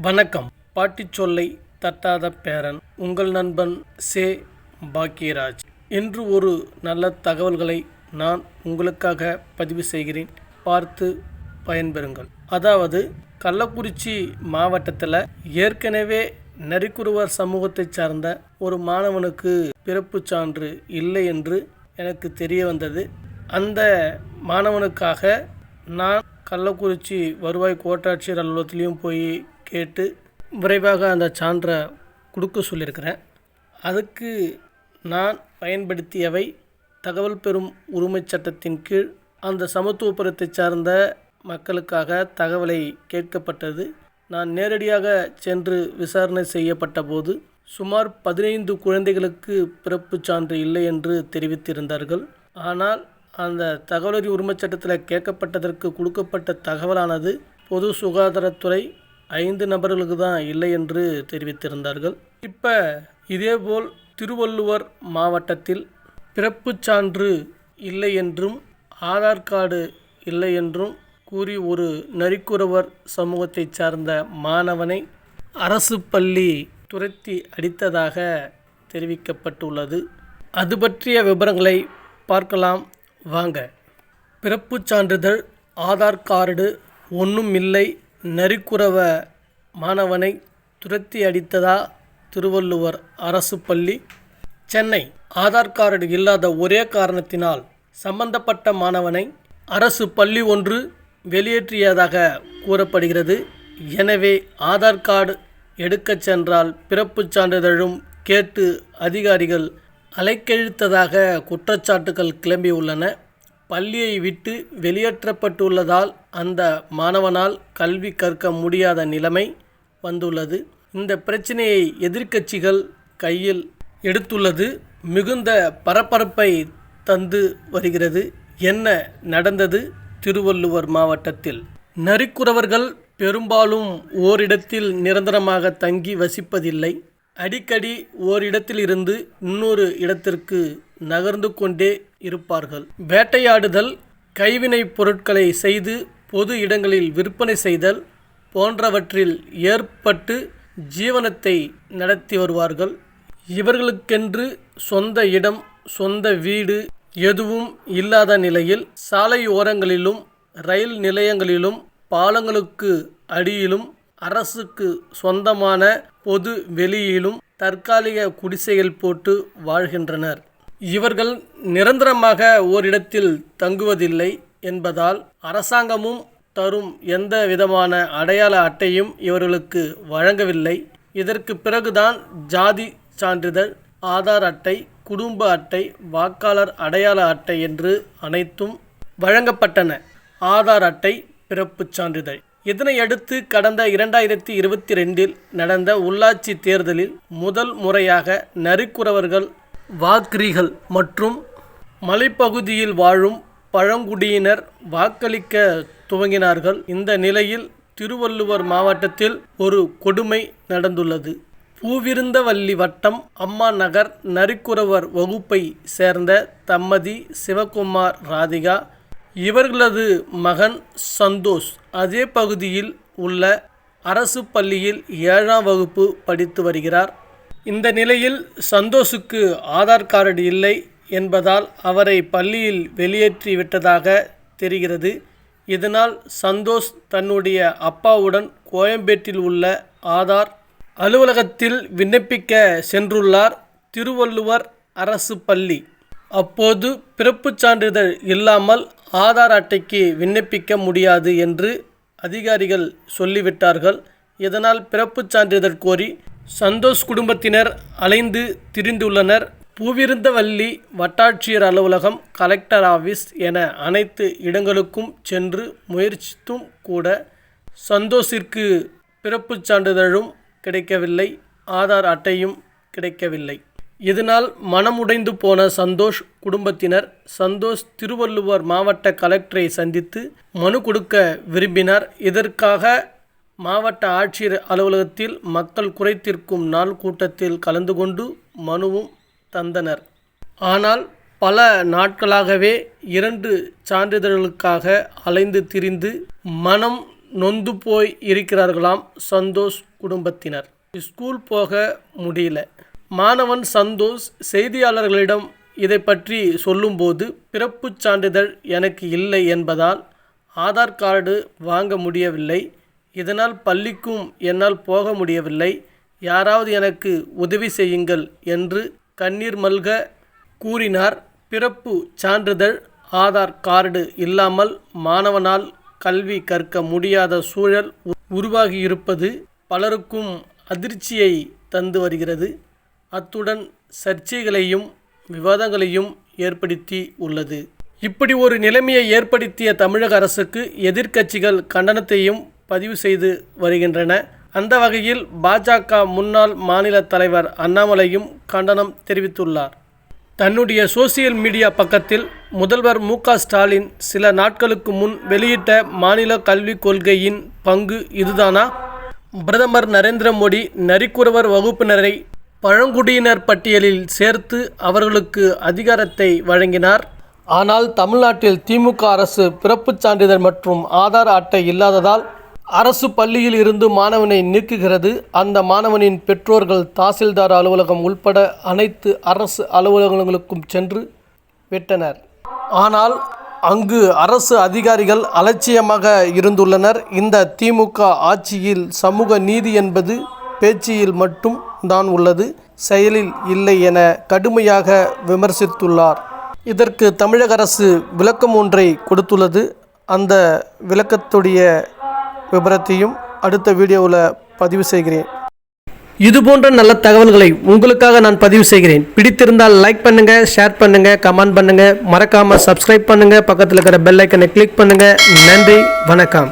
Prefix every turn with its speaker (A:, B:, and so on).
A: வணக்கம். பாட்டிச் சொல்லை தட்டாத பேரன் உங்கள் நண்பன் சே. பாக்கியராஜ். இன்று ஒரு நல்ல தகவல்களை நான் உங்களுக்காக பதிவு செய்கிறேன். பார்த்து பயன்பெறுங்கள். அதாவது கள்ளக்குறிச்சி மாவட்டத்தில் ஏற்கனவே நரிக்குறவர் சமூகத்தைச் சார்ந்த ஒரு மாணவனுக்கு பிறப்புச் சான்று இல்லை என்று எனக்கு தெரிய வந்தது. அந்த மாணவனுக்காக நான் கள்ளக்குறிச்சி வருவாய் கோட்டாட்சியர் அலுவலகத்திலையும் போய் கேட்டு விரைவாக அந்த சான்றை கொடுக்க சொல்லியிருக்கிறேன். அதுக்கு நான் பயன்படுத்தியவை தகவல் பெறும் உரிமைச் சட்டத்தின் கீழ் அந்த சமத்துவபுரத்தை சார்ந்த மக்களுக்காக தகவலை கேட்கப்பட்டது. நான் நேரடியாக சென்று விசாரணை செய்யப்பட்ட போது சுமார் 15 குழந்தைகளுக்கு பிறப்புச் சான்று இல்லை என்று தெரிவித்திருந்தார்கள். ஆனால் அந்த தகவல் உரிமைச் சட்டத்தில் கேட்கப்பட்டதற்கு கொடுக்கப்பட்ட தகவலானது பொது சுகாதாரத்துறை 5 நபர்களுக்கு தான் இல்லை என்று தெரிவித்திருந்தார்கள். இப்போ இதேபோல் திருவள்ளுவர் மாவட்டத்தில் பிறப்புச் சான்று இல்லை என்றும் ஆதார் கார்டு இல்லை என்றும் கூறி ஒரு நரிக்குறவர் சமூகத்தை சார்ந்த மாணவனை அரசு பள்ளி துரத்தி அடித்ததாக தெரிவிக்கப்பட்டுள்ளது. அது பற்றிய விவரங்களை பார்க்கலாம் வாங்க. பிறப்புச் சான்றிதழ், ஆதார் கார்டு ஒன்றும் இல்லை, நரிக்குறவ மாணவனை துரத்தி அடித்ததா திருவள்ளுவர் அரசு பள்ளி? சென்னை. ஆதார் கார்டு இல்லாத ஒரே காரணத்தினால் சம்பந்தப்பட்ட மாணவனை அரசு பள்ளி ஒன்று வெளியேற்றியதாக கூறப்படுகிறது. எனவே ஆதார் கார்டு எடுக்கச் சென்றால் பிறப்புச் சான்றிதழும் கேட்டு அதிகாரிகள் அலைக்கழித்ததாக குற்றச்சாட்டுகள் கிளம்பியுள்ளன. பள்ளியை விட்டு வெளியேற்றப்பட்டுள்ளதால் அந்த மாணவனால் கல்வி கற்க முடியாத நிலைமை வந்துள்ளது. இந்த பிரச்சனையை எதிர்க்கட்சிகள் கையில் எடுத்துள்ளது மிகுந்த பரபரப்பை தந்து வருகிறது. என்ன நடந்தது திருவள்ளுவர் மாவட்டத்தில்? நரிக்குறவர்கள் பெரும்பாலும் ஓரிடத்தில் நிரந்தரமாக தங்கி வசிப்பதில்லை. அடிக்கடி ஓரிடத்தில் இருந்து இன்னொரு இடத்திற்கு நகர்ந்து கொண்டே இருப்பார்கள். வேட்டையாடுதல், கைவினைப் பொருட்களை செய்து பொது இடங்களில் விற்பனை செய்தல் போன்றவற்றில் ஏற்பட்டு ஜீவனத்தை நடத்தி வருவார்கள். இவர்களுக்கென்று சொந்த இடம், சொந்த வீடு எதுவும் இல்லாத நிலையில் சாலை ஓரங்களிலும் ரயில் நிலையங்களிலும் பாலங்களுக்கு அடியிலும் அரசுக்கு சொந்தமான பொது வெளியிலும் தற்காலிக குடிசைகள் போட்டு வாழ்கின்றனர். இவர்கள் நிரந்தரமாக ஓரிடத்தில் தங்குவதில்லை என்பதால் அரசாங்கமும் தரும் எந்த விதமான அடையாள அட்டையும் இவர்களுக்கு வழங்கவில்லை. இதற்கு பிறகுதான் ஜாதி சான்றிதழ், ஆதார் அட்டை, குடும்ப அட்டை, வாக்காளர் அடையாள அட்டை என்று அனைத்தும் வழங்கப்பட்டன. ஆதார் அட்டை, பிறப்புச் சான்றிதழ். இதனையடுத்து கடந்த 2022 நடந்த உள்ளாட்சி தேர்தலில் முதல் முறையாக நரிக்குறவர்கள், வாக்ரிகள் மற்றும் மலைப்பகுதியில் வாழும் பழங்குடியினர் வாக்களிக்க துவங்கினார்கள். இந்த நிலையில் திருவள்ளுவர் மாவட்டத்தில் ஒரு கொடுமை நடந்துள்ளது. பூவிருந்தவல்லி வட்டம் அம்மா நகர் நரிக்குறவர் வகுப்பை சேர்ந்த தம்பதி சிவகுமார், ராதிகா. இவர்களது மகன் சந்தோஷ் அதே பகுதியில் உள்ள அரசு பள்ளியில் 7ஆம் வகுப்பு படித்து வருகிறார். இந்த நிலையில் சந்தோஷுக்கு ஆதார் கார்டு இல்லை என்பதால் அவரை பள்ளியில் வெளியேற்றி விட்டதாக தெரிகிறது. இதனால் சந்தோஷ் தன்னுடைய அப்பாவுடன் கோயம்பேட்டில் உள்ள ஆதார் அலுவலகத்தில் விண்ணப்பிக்க சென்றுள்ளார். திருவள்ளுவர் அரசு பள்ளி. அப்போது பிறப்புச் சான்றிதழ் இல்லாமல் ஆதார் அட்டைக்கு விண்ணப்பிக்க முடியாது என்று அதிகாரிகள் சொல்லிவிட்டார்கள். இதனால் பிறப்புச் சான்றிதழ் கோரி சந்தோஷ் குடும்பத்தினர் அலைந்து திரிந்துள்ளனர். பூவிருந்தவல்லி வட்டாட்சியர் அலுவலகம், கலெக்டர் ஆபீஸ் என அனைத்து இடங்களுக்கும் சென்று முயற்சித்தும் கூட சந்தோஷிற்கு பிறப்புச் சான்றிதழும் கிடைக்கவில்லை, ஆதார் அட்டையும் கிடைக்கவில்லை. இதனால் மனமுடைந்து போன சந்தோஷ் குடும்பத்தினர் திருவள்ளுவர் மாவட்ட கலெக்டரை சந்தித்து மனு கொடுக்க விரும்பினார். இதற்காக மாவட்ட ஆட்சியர் அலுவலகத்தில் மக்கள் குறைதீர்க்கும் நாள் கூட்டத்தில் கலந்து கொண்டு மனுவும் தந்தனர். ஆனால் பல நாட்களாகவே 2 சான்றிதழ்களுக்காக அலைந்து திரிந்து மனம் நொந்து போய் இருக்கிறார்களாம் சந்தோஷ் குடும்பத்தினர். ஸ்கூல் போக முடியல. மாணவன் சந்தோஷ் செய்தியாளர்களிடம் இதை பற்றி சொல்லும்போது, பிறப்புச் சான்றிதழ் எனக்கு இல்லை என்பதால் ஆதார் கார்டு வாங்க முடியவில்லை. இதனால் பள்ளிக்கும் என்னால் போக முடியவில்லை. யாராவது எனக்கு உதவி செய்யுங்கள் என்று கண்ணீர் மல்க கூறினார். பிறப்பு சான்றிதழ், ஆதார் கார்டு இல்லாமல் மாணவனால் கல்வி கற்க முடியாத சூழல் உருவாகியிருப்பது பலருக்கும் அதிர்ச்சியை தந்து வருகிறது. அத்துடன் சர்ச்சைகளையும் விவாதங்களையும் ஏற்படுத்தி உள்ளது. இப்படி ஒரு நிலைமையை ஏற்படுத்திய தமிழக அரசுக்கு எதிர்க்கட்சிகள் கண்டனத்தையும் பதிவு செய்து வருகின்றன. அந்த வகையில் பாஜக முன்னாள் மாநில தலைவர் அண்ணாமலையும் கண்டனம் தெரிவித்துள்ளார். தன்னுடைய சோசியல் மீடியா பக்கத்தில் முதல்வர் மு.க. ஸ்டாலின் சில நாட்களுக்கு முன் வெளியிட்ட மாநில கல்விக் கொள்கையின் பங்கு இதுதானா? பிரதமர் நரேந்திர மோடி நரிக்குறவர் வகுப்பினரை பழங்குடியினர் பட்டியலில் சேர்த்து அவர்களுக்கு அதிகாரத்தை வழங்கினார். ஆனால் தமிழ்நாட்டில் திமுக அரசு பிறப்புச் சான்றிதழ் மற்றும் ஆதார் அட்டை இல்லாததால் அரசு பள்ளியில் இருந்து மாணவனை நீக்குகிறது. அந்த மாணவனின் பெற்றோர்கள் தாசில்தார் அலுவலகம் உள்பட அனைத்து அரசு அலுவலகங்களுக்கும் சென்று விட்டனர். ஆனால் அங்கு அரசு அதிகாரிகள் அலட்சியமாக இருந்துள்ளனர். இந்த திமுக ஆட்சியில் சமூக நீதி என்பது பேச்சில் மட்டும் தான் உள்ளது, செயலில் இல்லை என கடுமையாக விமர்சித்துள்ளார். இதற்கு தமிழக அரசு விளக்கம் ஒன்றை கொடுத்துள்ளது. அந்த விளக்கத்துடைய விபரத்தையும் அடுத்த வீடியோவில் பதிவு செய்கிறேன். இதுபோன்ற நல்ல தகவல்களை உங்களுக்காக நான் பதிவு செய்கிறேன். பிடித்திருந்தால் லைக் பண்ணுங்க, ஷேர் பண்ணுங்க, கமெண்ட் பண்ணுங்க, மறக்காம சப்ஸ்கிரைப் பண்ணுங்க, பக்கத்தில் இருக்கிற பெல் ஐக்கனை கிளிக் பண்ணுங்க. நன்றி, வணக்கம்.